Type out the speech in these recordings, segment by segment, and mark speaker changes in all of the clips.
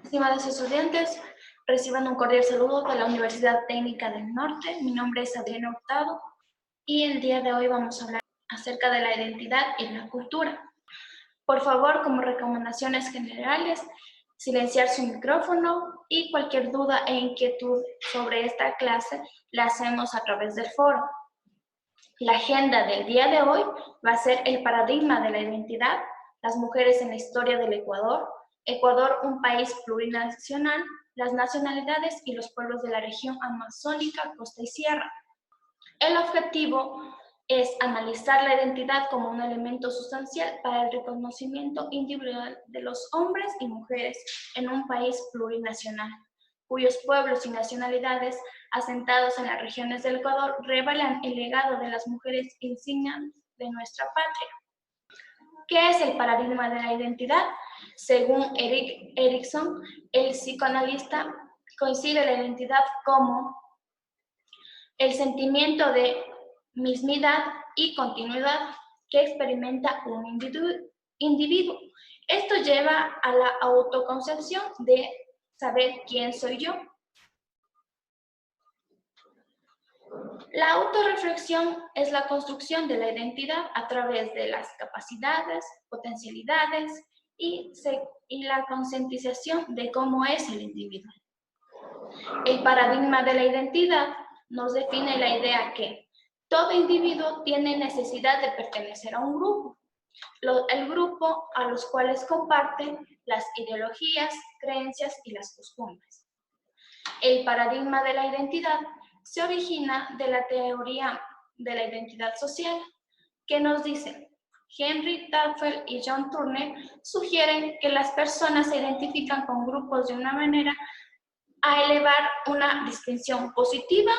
Speaker 1: Estimados estudiantes, reciban un cordial saludo de la Universidad Técnica del Norte. Mi nombre es Adriana Hurtado y el día de hoy vamos a hablar acerca de la identidad y la cultura. Por favor, como recomendaciones generales, silenciar su micrófono y cualquier duda e inquietud sobre esta clase la hacemos a través del foro. La agenda del día de hoy va a ser el paradigma de la identidad, las mujeres en la historia del Ecuador, Ecuador, un país plurinacional, las nacionalidades y los pueblos de la región amazónica, costa y sierra. El objetivo es analizar la identidad como un elemento sustancial para el reconocimiento individual de los hombres y mujeres en un país plurinacional, cuyos pueblos y nacionalidades asentados en las regiones del Ecuador revelan el legado de las mujeres insignias de nuestra patria. ¿Qué es el paradigma de la identidad? Según Erik Erikson, el psicoanalista concibe la identidad como el sentimiento de mismidad y continuidad que experimenta un individuo. Esto lleva a la autoconcepción de saber quién soy yo. La autorreflexión es la construcción de la identidad a través de las capacidades, potencialidades y la concientización de cómo es el individuo. El paradigma de la identidad nos define la idea que todo individuo tiene necesidad de pertenecer a un grupo, el grupo a los cuales comparte las ideologías, creencias y las costumbres. El paradigma de la identidad se origina de la teoría de la identidad social, que nos dice: Henry Tafel y John Turner sugieren que las personas se identifican con grupos de una manera a elevar una distinción positiva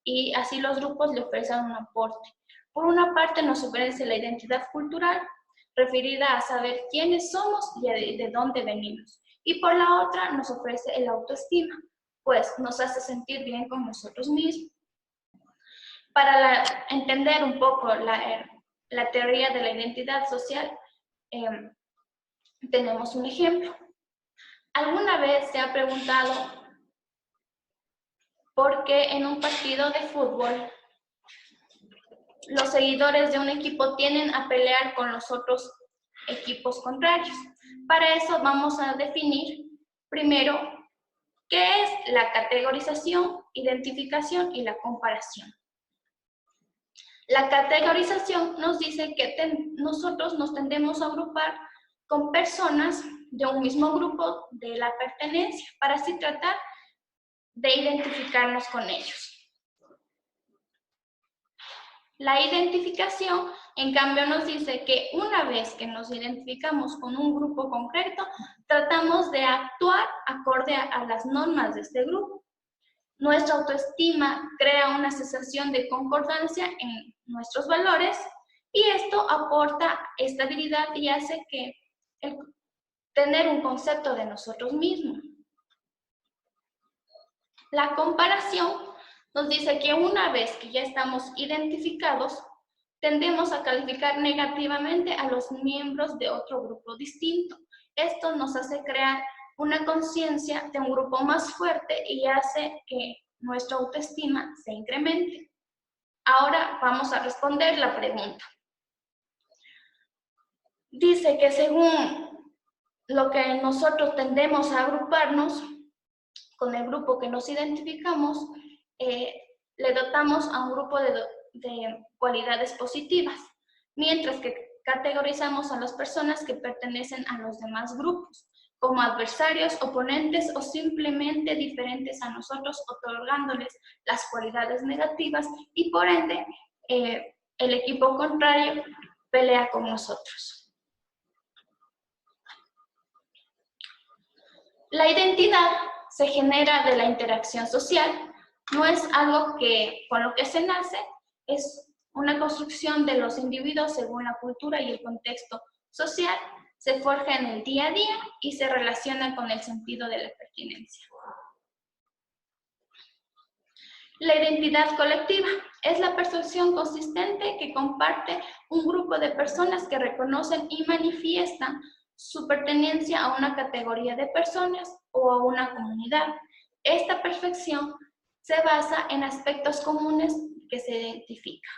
Speaker 1: y así los grupos le ofrecen un aporte. Por una parte nos ofrece la identidad cultural, referida a saber quiénes somos y de dónde venimos. Y por la otra nos ofrece el autoestima, pues nos hace sentir bien con nosotros mismos. Para entender un poco la teoría de la identidad social, tenemos un ejemplo. ¿Alguna vez se ha preguntado por qué en un partido de fútbol los seguidores de un equipo tienden a pelear con los otros equipos contrarios? Para eso vamos a definir primero qué es la categorización, identificación y la comparación. La categorización nos dice que nosotros nos tendemos a agrupar con personas de un mismo grupo de la pertenencia para así tratar de identificarnos con ellos. La identificación, en cambio, nos dice que una vez que nos identificamos con un grupo concreto, tratamos de actuar acorde a las normas de este grupo. Nuestra autoestima crea una sensación de concordancia en nuestros valores y esto aporta estabilidad y hace que tener un concepto de nosotros mismos. La comparación nos dice que una vez que ya estamos identificados, tendemos a calificar negativamente a los miembros de otro grupo distinto. Esto nos hace crear una conciencia de un grupo más fuerte y hace que nuestra autoestima se incremente. Ahora vamos a responder la pregunta. Dice que según lo que nosotros tendemos a agruparnos con el grupo que nos identificamos, le dotamos a un grupo de cualidades positivas, mientras que categorizamos a las personas que pertenecen a los demás grupos como adversarios, oponentes o simplemente diferentes a nosotros, otorgándoles las cualidades negativas y por ende el equipo contrario pelea con nosotros. La identidad se genera de la interacción social, no es algo con lo que se nace, es una construcción de los individuos según la cultura y el contexto social, se forja en el día a día y se relaciona con el sentido de la pertinencia. La identidad colectiva es la percepción consistente que comparte un grupo de personas que reconocen y manifiestan su pertenencia a una categoría de personas o a una comunidad. Esta perfección se basa en aspectos comunes que se identifican.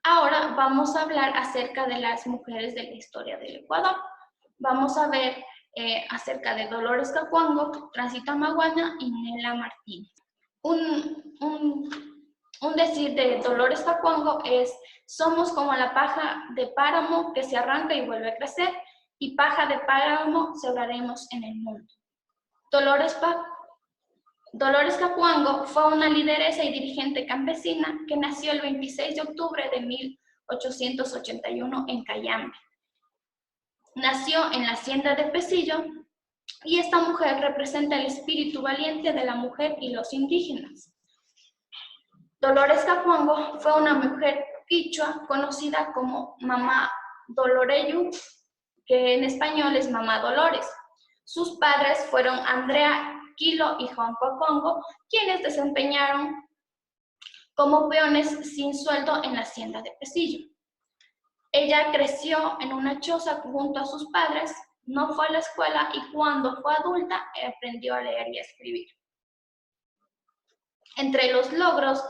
Speaker 1: Ahora vamos a hablar acerca de las mujeres de la historia del Ecuador. Vamos a ver acerca de Dolores Cacuango, Tránsito Amaguaña y Nela Martínez. Un decir de Dolores Cacuango es: somos como la paja de páramo que se arranca y vuelve a crecer, y paja de páramo sembraremos en el mundo. Dolores Cacuango fue una lideresa y dirigente campesina que nació el 26 de octubre de 1881 en Cayambe. Nació en la hacienda de Pesillo y esta mujer representa el espíritu valiente de la mujer y los indígenas. Dolores Cacuango fue una mujer quichua conocida como Mamá Doloreyu, que en español es Mamá Dolores. Sus padres fueron Andrea Quilo y Juan Cacuango, quienes desempeñaron como peones sin sueldo en la hacienda de Pesillo. Ella creció en una choza junto a sus padres, no fue a la escuela y cuando fue adulta aprendió a leer y a escribir. Entre los logros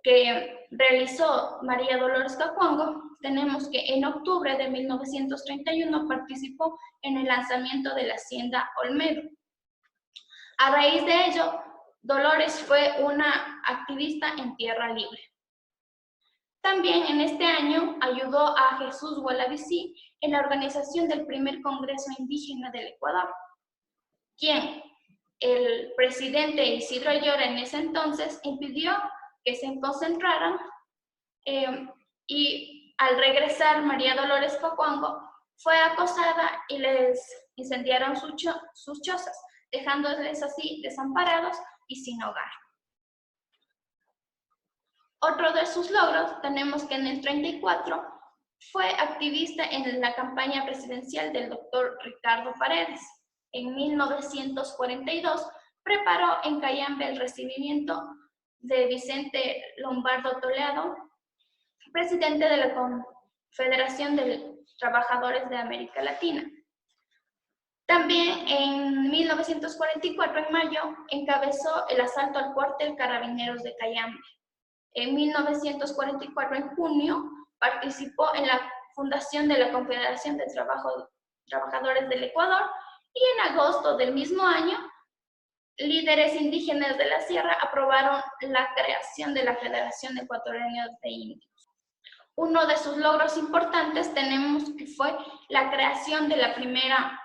Speaker 1: que realizó María Dolores Cacuango, tenemos que en octubre de 1931 participó en el lanzamiento de la hacienda Olmedo. A raíz de ello, Dolores fue una activista en tierra libre. También en este año ayudó a Jesús Gualavicí en la organización del primer Congreso Indígena del Ecuador, quien el presidente Isidro Ayora en ese entonces impidió que se concentraran y al regresar María Dolores Cacuango fue acosada y les incendiaron sus chozas, dejándoles así desamparados y sin hogar. Otro de sus logros tenemos que en el 34 fue activista en la campaña presidencial del doctor Ricardo Paredes. En 1942 preparó en Cayambe el recibimiento de Vicente Lombardo Toledo, presidente de la Confederación de Trabajadores de América Latina. También en 1944, en mayo, encabezó el asalto al cuartel Carabineros de Cayambe. En 1944, en junio, participó en la fundación de la Confederación de Trabajadores del Ecuador y en agosto del mismo año, líderes indígenas de la sierra aprobaron la creación de la Federación Ecuatoriana de Indios. Uno de sus logros importantes tenemos que fue la creación de la primera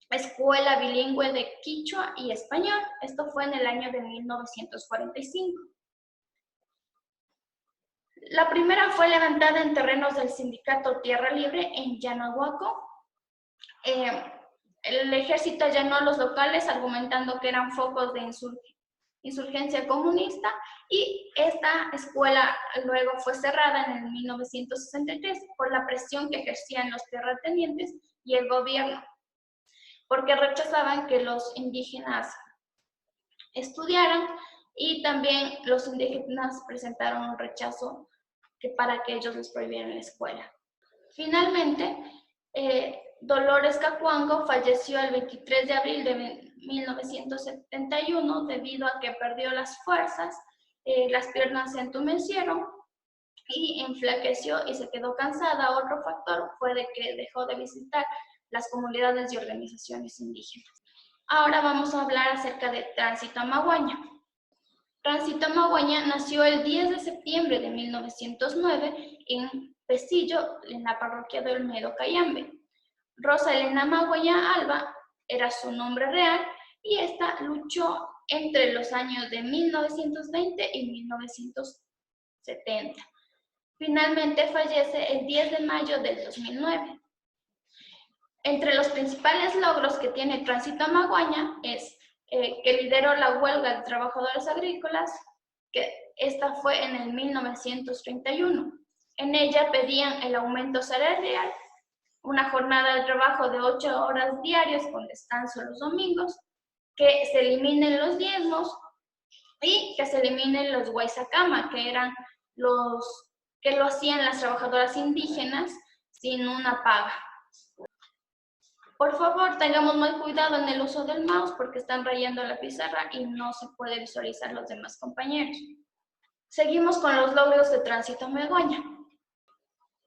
Speaker 1: escuela bilingüe de quichua y español. Esto fue en el año de 1945. La primera fue levantada en terrenos del sindicato Tierra Libre en Yanahuaco. El ejército allanó los locales argumentando que eran focos de insurgencia comunista y esta escuela luego fue cerrada en el 1963 por la presión que ejercían los terratenientes y el gobierno, porque rechazaban que los indígenas estudiaran y también los indígenas presentaron un rechazo para que ellos les prohibieran la escuela. Finalmente, Dolores Cacuango falleció el 23 de abril de 1971 debido a que perdió las fuerzas, las piernas se entumecieron y enflaqueció y se quedó cansada. Otro factor fue de que dejó de visitar las comunidades y organizaciones indígenas. Ahora vamos a hablar acerca de Tránsito Amaguaña. Tránsito Amaguaña nació el 10 de septiembre de 1909 en Pesillo, en la parroquia de Olmedo, Cayambe. Rosa Elena Amaguaña Alba era su nombre real y esta luchó entre los años de 1920 y 1970. Finalmente fallece el 10 de mayo del 2009. Entre los principales logros que tiene Tránsito Amaguaña es que lideró la huelga de trabajadores agrícolas, que esta fue en el 1931. En ella pedían el aumento salarial, una jornada de trabajo de 8 horas diarias con descanso los domingos, que se eliminen los diezmos y que se eliminen los guayzacama, que eran los que lo hacían las trabajadoras indígenas sin una paga. Por favor, tengamos muy cuidado en el uso del mouse porque están rayando la pizarra y no se puede visualizar los demás compañeros. Seguimos con los logros de Tránsito Maguaña.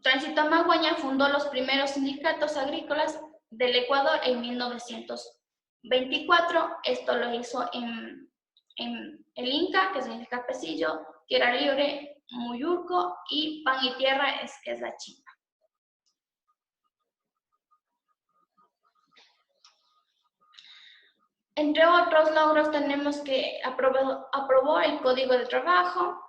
Speaker 1: Tránsito Maguaña fundó los primeros sindicatos agrícolas del Ecuador en 1924. Esto lo hizo en el Inca, que significa campecillo, Tierra Libre, Muyurco, y Pan y Tierra, que es la chimba. Entre otros logros tenemos que aprobó el Código de Trabajo,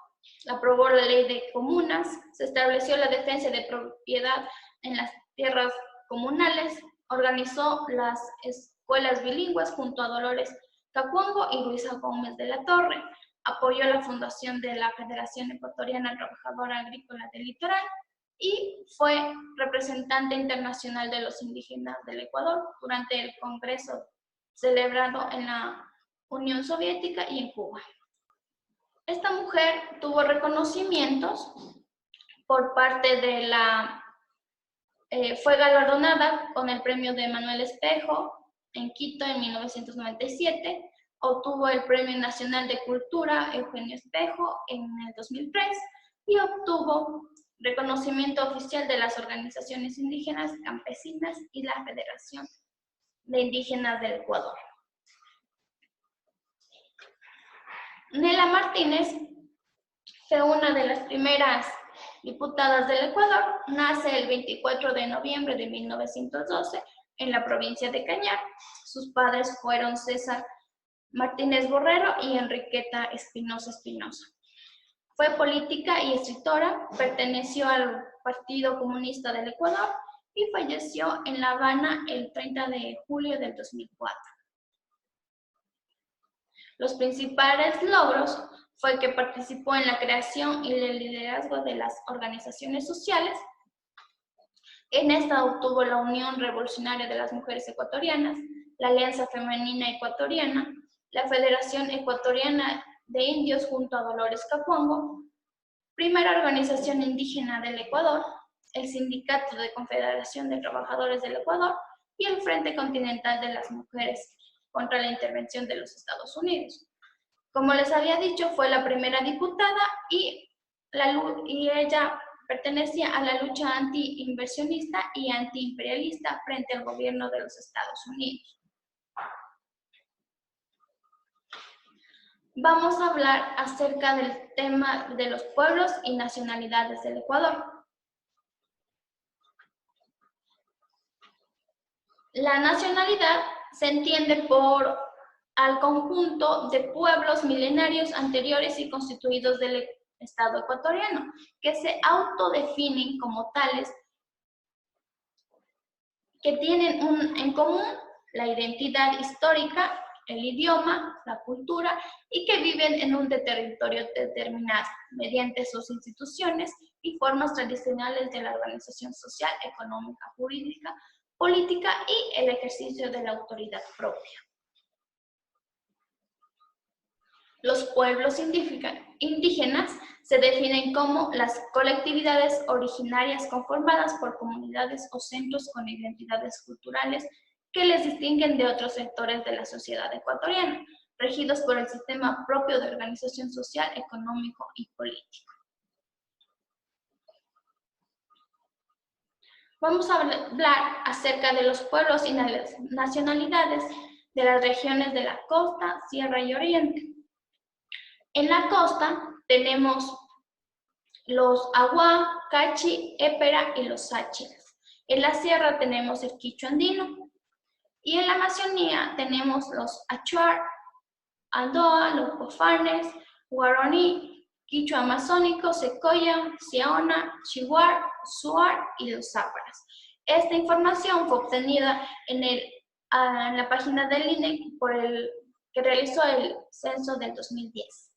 Speaker 1: aprobó la Ley de Comunas, se estableció la defensa de propiedad en las tierras comunales, organizó las escuelas bilingües junto a Dolores Cacuango y Luisa Gómez de la Torre, apoyó la fundación de la Federación Ecuatoriana Trabajadora Agrícola del Litoral y fue representante internacional de los indígenas del Ecuador durante el Congreso celebrado en la Unión Soviética y en Cuba. Esta mujer tuvo reconocimientos por parte de fue galardonada con el premio de Manuel Espejo en Quito en 1997, obtuvo el Premio Nacional de Cultura Eugenio Espejo en el 2003 y obtuvo reconocimiento oficial de las organizaciones indígenas, campesinas y la Federación de Indígenas del Ecuador. Nela Martínez fue una de las primeras diputadas del Ecuador, nace el 24 de noviembre de 1912 en la provincia de Cañar. Sus padres fueron César Martínez Borrero y Enriqueta Espinosa Espinosa. Fue política y escritora, perteneció al Partido Comunista del Ecuador y falleció en La Habana el 30 de julio del 2004. Los principales logros fue que participó en la creación y el liderazgo de las organizaciones sociales. En esta obtuvo la Unión Revolucionaria de las Mujeres Ecuatorianas, la Alianza Femenina Ecuatoriana, la Federación Ecuatoriana de Indios junto a Dolores Cacuango, primera organización indígena del Ecuador, el Sindicato de Confederación de Trabajadores del Ecuador y el Frente Continental de las Mujeres contra la intervención de los Estados Unidos. Como les había dicho, fue la primera diputada y ella pertenecía a la lucha anti-inversionista y anti-imperialista frente al gobierno de los Estados Unidos. Vamos a hablar acerca del tema de los pueblos y nacionalidades del Ecuador. La nacionalidad se entiende por al conjunto de pueblos milenarios anteriores y constituidos del Estado ecuatoriano, que se autodefinen como tales, que tienen en común la identidad histórica, el idioma, la cultura y que viven en un territorio determinado mediante sus instituciones y formas tradicionales de la organización social, económica, jurídica, política y el ejercicio de la autoridad propia. Los pueblos indígenas se definen como las colectividades originarias conformadas por comunidades o centros con identidades culturales que les distinguen de otros sectores de la sociedad ecuatoriana, regidos por el sistema propio de organización social, económico y político. Vamos a hablar acerca de los pueblos y las nacionalidades de las regiones de la costa, sierra y oriente. En la costa tenemos los Agua, Cachi, Épera y los Sáchiras. En la sierra tenemos el quichua andino. Y en la Amazonía tenemos los Achuar, Andoa, los Cofanes, Guaraní, quichua amazónico, Secoya, Siaona, Chihuar, Suar y los Záparas. Esta información fue obtenida en la página del INEC que realizó el censo del 2010.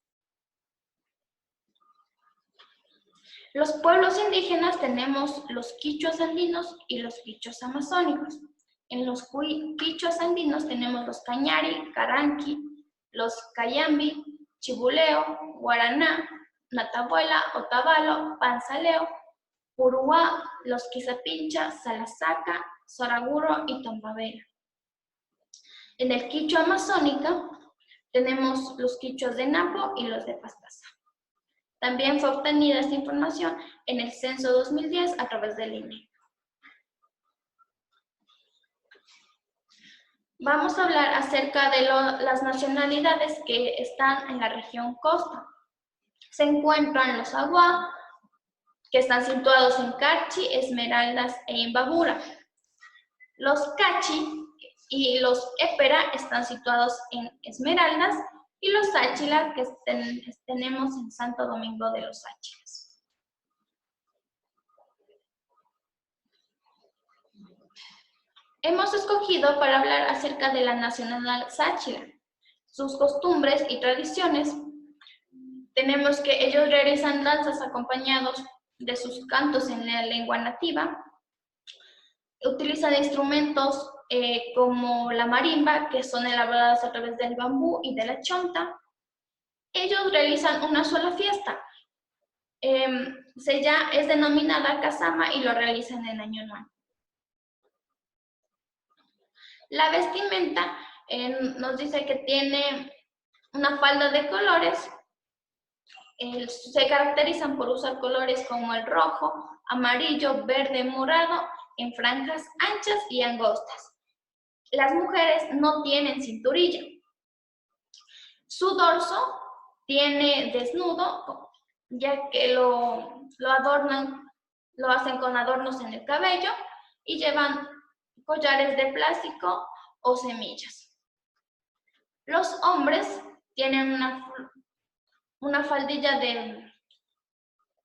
Speaker 1: Los pueblos indígenas tenemos los quichuas andinos y los quichuas amazónicos. En los quichuas andinos tenemos los cañari, caranqui, los cayambi, chibuleo, guaraná, natabuela, otavalo, panzaleo, puruá, los quizapincha, salasaca, Saraguro y Tombavera. En el quichua amazónica tenemos los quichuas de Napo y los de Pastaza. También fue obtenida esta información en el censo 2010 a través del INE. Vamos a hablar acerca de las nacionalidades que están en la región costa. Se encuentran los Agua, que están situados en Carchi, Esmeraldas e Imbabura. Los Cachi y los Épera están situados en Esmeraldas y los Áchila que tenemos en Santo Domingo de los Áchilas. Hemos escogido para hablar acerca de la nacionalidad sáchila, sus costumbres y tradiciones. Tenemos que ellos realizan danzas acompañados de sus cantos en la lengua nativa. Utilizan instrumentos como la marimba, que son elaborados a través del bambú y de la chonta. Ellos realizan una sola fiesta. Es denominada Casama y lo realizan en Año Nuevo. La vestimenta nos dice que tiene una falda de colores. Se caracterizan por usar colores como el rojo, amarillo, verde, morado, en franjas anchas y angostas. Las mujeres no tienen cinturilla. Su dorso tiene desnudo, ya que lo adornan, lo hacen con adornos en el cabello y llevan collares de plástico o semillas. Los hombres tienen una faldilla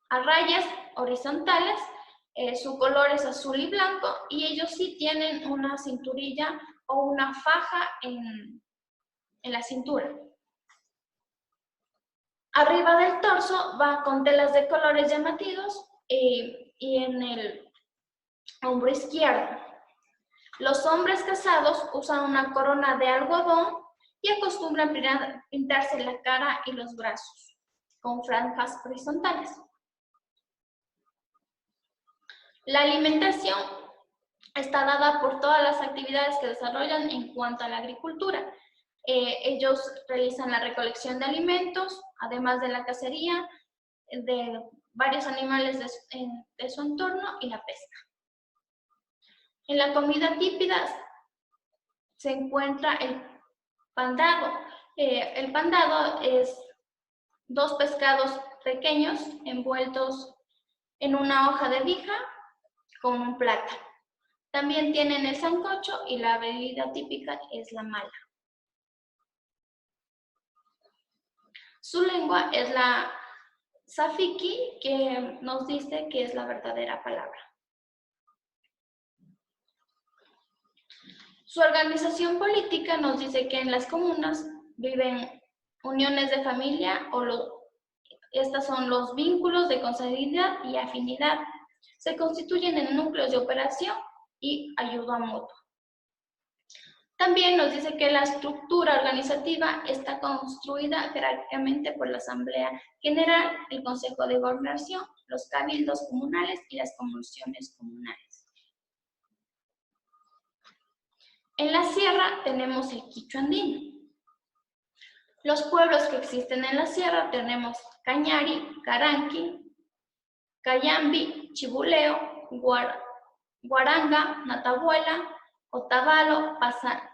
Speaker 1: a rayas horizontales, su color es azul y blanco y ellos sí tienen una cinturilla o una faja en la cintura. Arriba del torso va con telas de colores llamativos y en el hombro izquierdo. Los hombres casados usan una corona de algodón y acostumbran pintarse la cara y los brazos con franjas horizontales. La alimentación está dada por todas las actividades que desarrollan en cuanto a la agricultura. Ellos realizan la recolección de alimentos, además de la cacería de varios animales de su entorno y la pesca. En la comida típica se encuentra el pandado. El pandado es 2 pescados pequeños envueltos en una hoja de vija con un plátano. También tienen el sancocho y la bebida típica es la mala. Su lengua es la Safiki, que nos dice que es la verdadera palabra. Su organización política nos dice que en las comunas viven uniones de familia estos son los vínculos de consanguinidad y afinidad. Se constituyen en núcleos de operación y ayuda mutua. También nos dice que la estructura organizativa está construida jerárquicamente por la Asamblea General, el Consejo de Gobernación, los cabildos comunales y las comisiones comunales. En la sierra tenemos el quichua andino. Los pueblos que existen en la sierra tenemos Cañari, Caranqui, Cayambi, Chibuleo, Guaranga, Natabuela, Otavalo,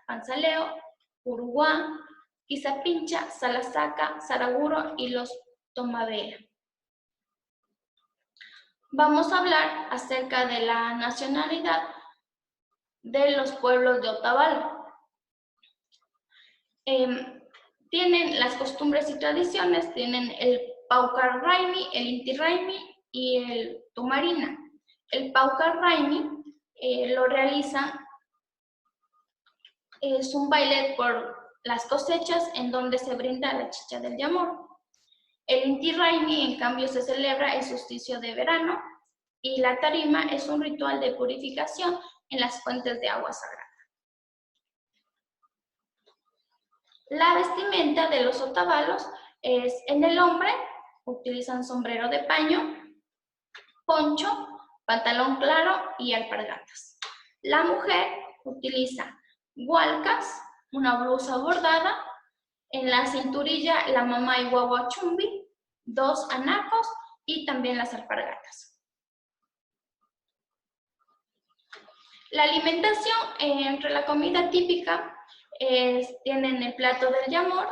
Speaker 1: Panzaleo, Uruguán, Quizapincha, Salasaca, Saraguro y los Tombavera. Vamos a hablar acerca de la nacionalidad de los pueblos de Otavalo. Tienen las costumbres y tradiciones, tienen el Paucar Raimi, el Inti Raimi y el Tumarina. El Paucar Raimi lo realizan, es un baile por las cosechas en donde se brinda la chicha del Yamor. El Inti Raimi, en cambio, se celebra el solsticio de verano y la tarima es un ritual de purificación en las fuentes de agua sagrada. La vestimenta de los otavalos es en el hombre, utilizan sombrero de paño, poncho, pantalón claro y alpargatas. La mujer utiliza hualcas, una blusa bordada, en la cinturilla la mamá y huevo chumbi, 2 anacos y también las alpargatas. La alimentación entre la comida típica tienen el plato del yamor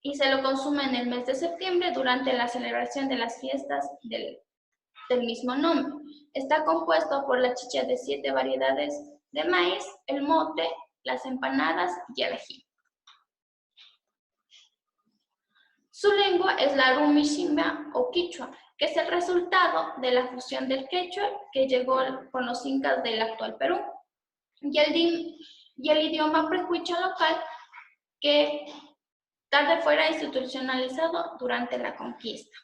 Speaker 1: y se lo consume en el mes de septiembre durante la celebración de las fiestas del mismo nombre. Está compuesto por la chicha de 7 variedades de maíz, el mote, las empanadas y el ají. Su lengua es la rumishima o quichua, que es el resultado de la fusión del quechua que llegó con los incas del actual Perú, y el idioma precuicha local que tarde fuera institucionalizado durante la conquista.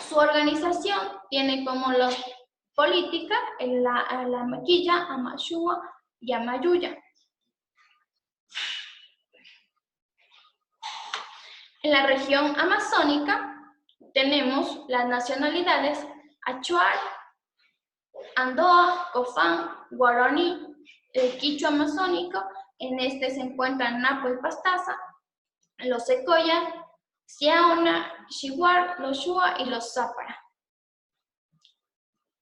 Speaker 1: Su organización tiene como los política la maquilla, amashua y amayuya. En la región amazónica tenemos las nacionalidades Achuar, Andoa, Cofán, Guaraní, el quichua amazónico. En este se encuentran Napo y Pastaza, los Secoya, Siaona, Xiwar, los Shua y los Zápara.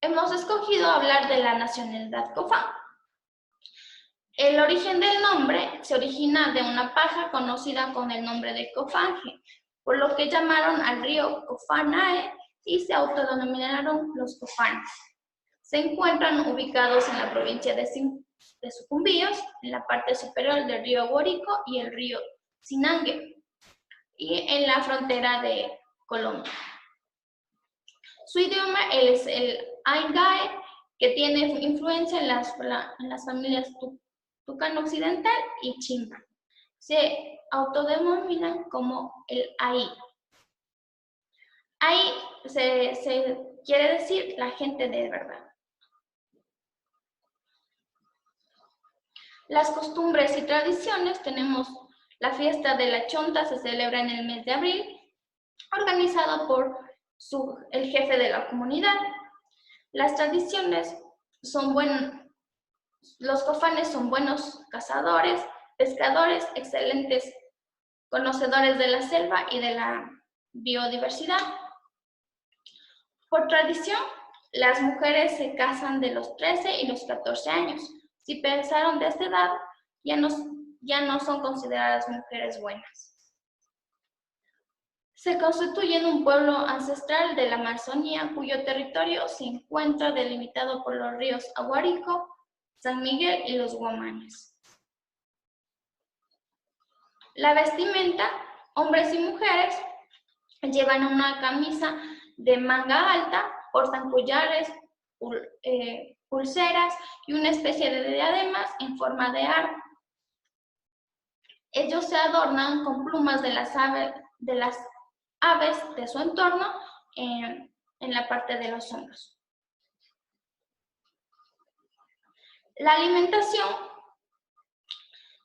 Speaker 1: Hemos escogido hablar de la nacionalidad Cofán. El origen del nombre se origina de una paja conocida con el nombre de Cofange, por lo que llamaron al río Cofanae y se autodenominaron los cofanes. Se encuentran ubicados en la provincia de Sucumbíos, en la parte superior del río Guárico y el río Sinangue, y en la frontera de Colombia. Su idioma es el Aingae, que tiene influencia en las familias Tucano Occidental y Chimba. Se autodenominan como el Aí. Aí se quiere decir la gente de verdad. Las costumbres y tradiciones, tenemos la fiesta de la Chonta, se celebra en el mes de abril, organizado por el jefe de la comunidad. Las tradiciones son los cofanes son buenos cazadores, pescadores, excelentes conocedores de la selva y de la biodiversidad. Por tradición, las mujeres se casan de los 13 y los 14 años. Si pasaron de esta edad, ya no son consideradas mujeres buenas. Se constituye en un pueblo ancestral de la Amazonía, cuyo territorio se encuentra delimitado por los ríos Aguarico, San Miguel y los Guamanes. La vestimenta, hombres y mujeres, llevan una camisa de manga alta, portan collares, pulseras y una especie de diademas en forma de arco. Ellos se adornan con plumas de las aves de su entorno en la parte de los hombros. La alimentación,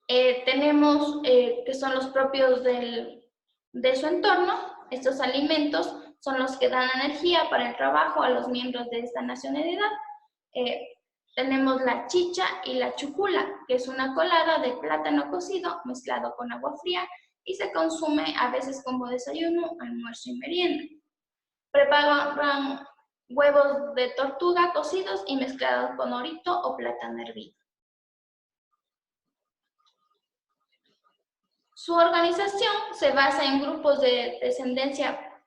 Speaker 1: tenemos que son los propios de su entorno. Estos alimentos son los que dan energía para el trabajo a los miembros de esta nacionalidad. Tenemos la chicha y la chucula, que es una colada de plátano cocido mezclado con agua fría y se consume a veces como desayuno, almuerzo y merienda. Preparan huevos de tortuga cocidos y mezclados con orito o plátano hervido. Su organización se basa en grupos de descendencia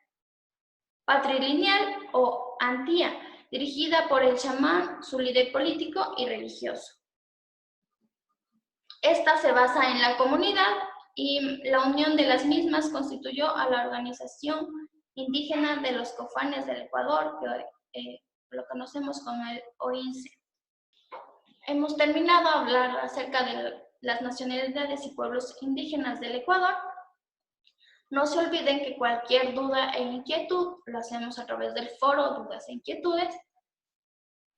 Speaker 1: patrilineal o antía, dirigida por el chamán, su líder político y religioso. Esta se basa en la comunidad y la unión de las mismas constituyó a la organización indígena de los cofanes del Ecuador, que lo conocemos como el OINCE. Hemos terminado de hablar acerca de las nacionalidades y pueblos indígenas del Ecuador. No se olviden que cualquier duda e inquietud lo hacemos a través del foro Dudas e Inquietudes.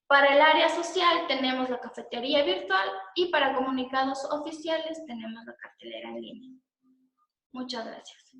Speaker 1: Para el área social tenemos la cafetería virtual y para comunicados oficiales tenemos la cartelera en línea. Muchas gracias.